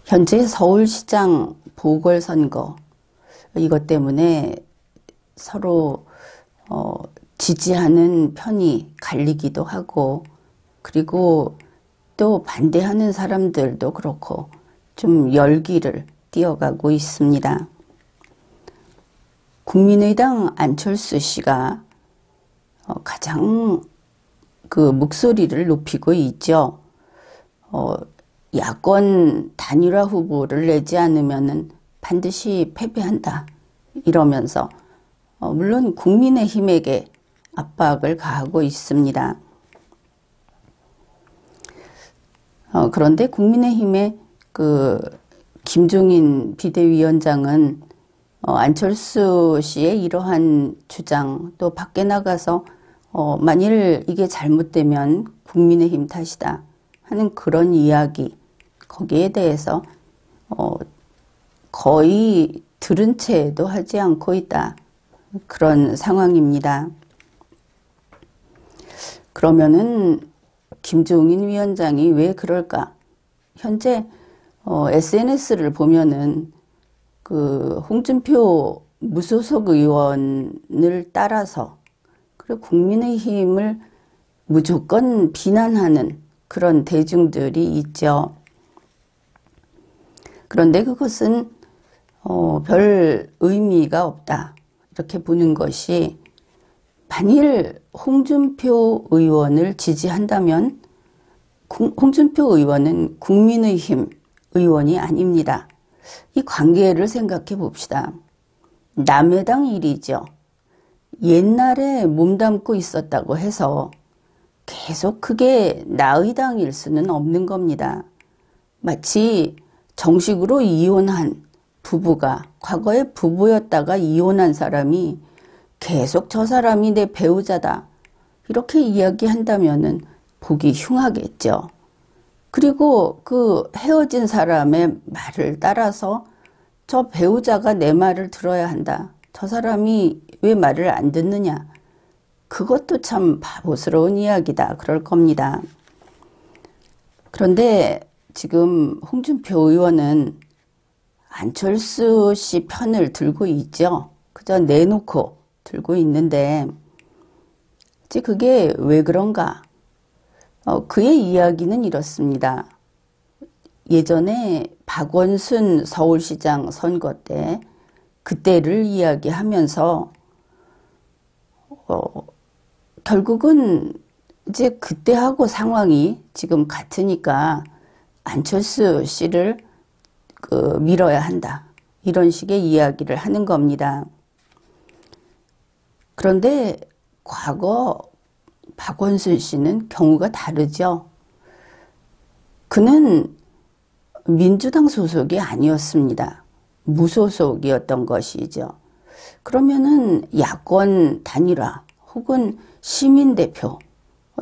현재 서울시장 보궐선거 이것 때문에 서로 지지하는 편이 갈리기도 하고, 그리고 또 반대하는 사람들도 그렇고 좀 열기를 띄어가고 있습니다. 국민의당 안철수 씨가 가장 그 목소리를 높이고 있죠. 야권 단일화 후보를 내지 않으면은 반드시 패배한다 이러면서 물론 국민의힘에게 압박을 가하고 있습니다. 그런데 국민의힘의 그 김종인 비대위원장은 안철수 씨의 이러한 주장, 또 밖에 나가서 만일 이게 잘못되면 국민의힘 탓이다 하는 그런 이야기, 거기에 대해서 거의 들은 채도 하지 않고 있다, 그런 상황입니다. 그러면은 김종인 위원장이 왜 그럴까? 현재 SNS를 보면은 그 홍준표 무소속 의원을 따라서 그리고 국민의힘을 무조건 비난하는 그런 대중들이 있죠. 그런데 그것은 별 의미가 없다 이렇게 보는 것이, 만일 홍준표 의원을 지지한다면 홍준표 의원은 국민의힘 의원이 아닙니다. 이 관계를 생각해 봅시다. 남의 당 일이죠. 옛날에 몸담고 있었다고 해서 계속 그게 나의 당일 수는 없는 겁니다. 마치 정식으로 이혼한 부부가, 과거에 부부였다가 이혼한 사람이 계속 저 사람이 내 배우자다 이렇게 이야기한다면은 보기 흉하겠죠. 그리고 그 헤어진 사람의 말을 따라서 저 배우자가 내 말을 들어야 한다, 저 사람이 왜 말을 안 듣느냐, 그것도 참 바보스러운 이야기다 그럴 겁니다. 그런데 지금 홍준표 의원은 안철수 씨 편을 들고 있죠. 그저 내놓고 들고 있는데 이제 그게 왜 그런가? 그의 이야기는 이렇습니다. 예전에 박원순 서울시장 선거 때 그때를 이야기하면서 결국은 이제 그때하고 상황이 지금 같으니까 안철수 씨를 밀어야 한다 이런 식의 이야기를 하는 겁니다. 그런데 과거 박원순 씨는 경우가 다르죠. 그는 민주당 소속이 아니었습니다. 무소속이었던 것이죠. 그러면은 야권 단일화 혹은 시민대표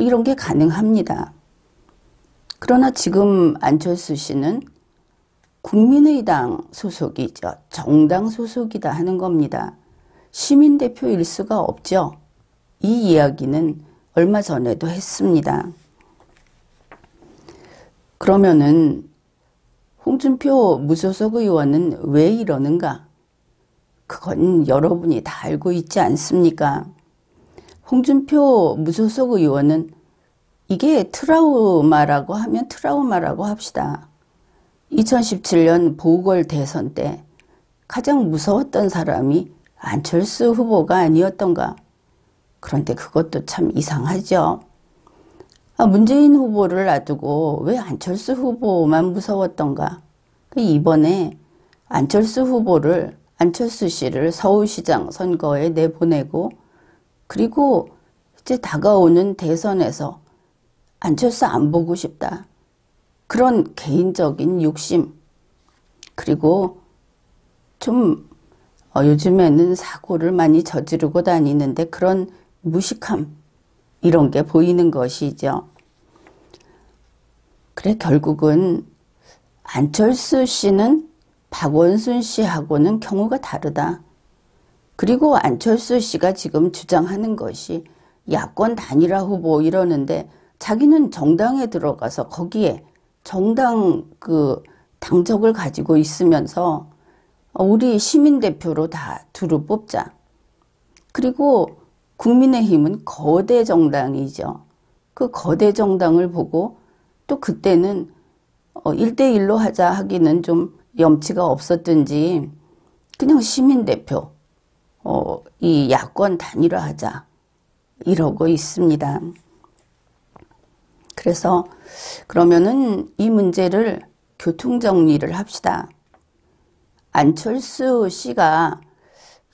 이런 게 가능합니다. 그러나 지금 안철수 씨는 국민의당 소속이죠. 정당 소속이다 하는 겁니다. 시민대표일 수가 없죠. 이 이야기는 얼마 전에도 했습니다. 그러면은 홍준표 무소속 의원은 왜 이러는가? 그건 여러분이 다 알고 있지 않습니까? 홍준표 무소속 의원은 이게 트라우마라고 하면 트라우마라고 합시다. 2017년 보궐대선 때 가장 무서웠던 사람이 안철수 후보가 아니었던가? 그런데 그것도 참 이상하죠. 문재인 후보를 놔두고 왜 안철수 후보만 무서웠던가? 이번에 안철수 씨를 서울시장 선거에 내보내고, 그리고 이제 다가오는 대선에서 안철수 안 보고 싶다, 그런 개인적인 욕심, 그리고 좀 요즘에는 사고를 많이 저지르고 다니는데 그런 무식함, 이런 게 보이는 것이죠. 그래, 결국은 안철수 씨는 박원순 씨하고는 경우가 다르다. 그리고 안철수 씨가 지금 주장하는 것이 야권 단일화 후보 이러는데, 자기는 정당에 들어가서 거기에 정당 그 당적을 가지고 있으면서 우리 시민대표로 다 두루 뽑자. 그리고 국민의힘은 거대 정당이죠. 그 거대 정당을 보고 또 그때는 1대1로 하자 하기는 좀 염치가 없었든지 그냥 시민대표, 이 야권 단일화하자 이러고 있습니다. 그래서 그러면은 이 문제를 교통정리를 합시다. 안철수 씨가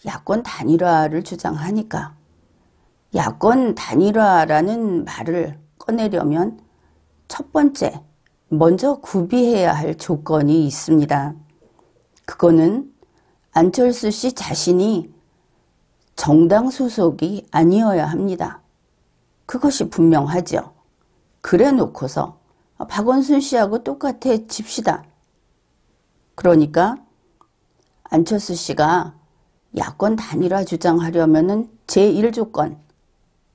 야권 단일화를 주장하니까 야권 단일화라는 말을 꺼내려면 첫 번째, 먼저 구비해야 할 조건이 있습니다. 그거는 안철수 씨 자신이 정당 소속이 아니어야 합니다. 그것이 분명하죠. 그래 놓고서 박원순 씨하고 똑같아 칩시다. 그러니까 안철수 씨가 야권 단일화 주장하려면은 제1조건,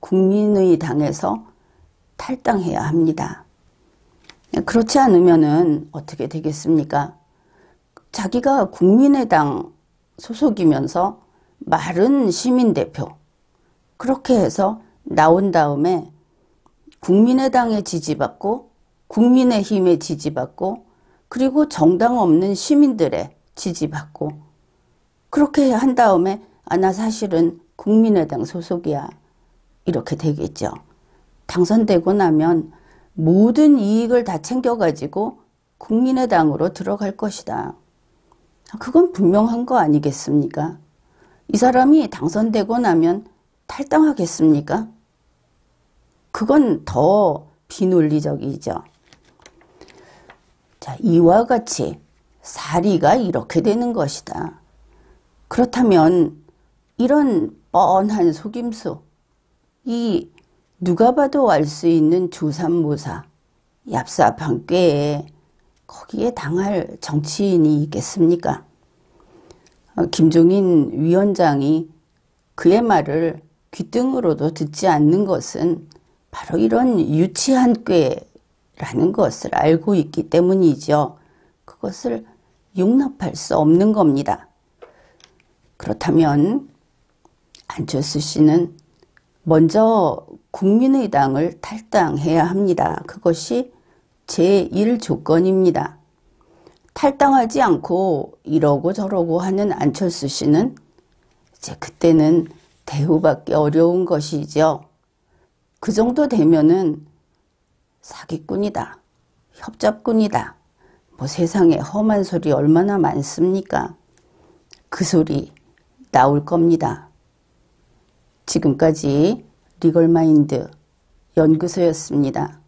국민의당에서 탈당해야 합니다. 그렇지 않으면은 어떻게 되겠습니까? 자기가 국민의당 소속이면서 말은 시민대표. 그렇게 해서 나온 다음에 국민의당에 지지받고 국민의힘에 지지받고 그리고 정당 없는 시민들의 지지받고 그렇게 한 다음에 나 사실은 국민의당 소속이야. 이렇게 되겠죠. 당선되고 나면 모든 이익을 다 챙겨가지고 국민의당으로 들어갈 것이다. 그건 분명한 거 아니겠습니까? 이 사람이 당선되고 나면 탈당하겠습니까? 그건 더 비논리적이죠. 자, 이와 같이 사리가 이렇게 되는 것이다. 그렇다면 이런 뻔한 속임수, 이 누가 봐도 알 수 있는 조삼모사, 얍사반꾀에 거기에 당할 정치인이 있겠습니까? 김종인 위원장이 그의 말을 귓등으로도 듣지 않는 것은 바로 이런 유치한 꾀라는 것을 알고 있기 때문이죠. 그것을 용납할 수 없는 겁니다. 그렇다면 안철수 씨는 먼저 국민의당을 탈당해야 합니다. 그것이 제1조건입니다. 탈당하지 않고 이러고 저러고 하는 안철수 씨는 이제 그때는 대우받기 어려운 것이죠. 그 정도 되면은 사기꾼이다, 협잡꾼이다. 뭐 세상에 험한 소리 얼마나 많습니까? 그 소리 나올 겁니다. 지금까지 리걸마인드 연구소였습니다.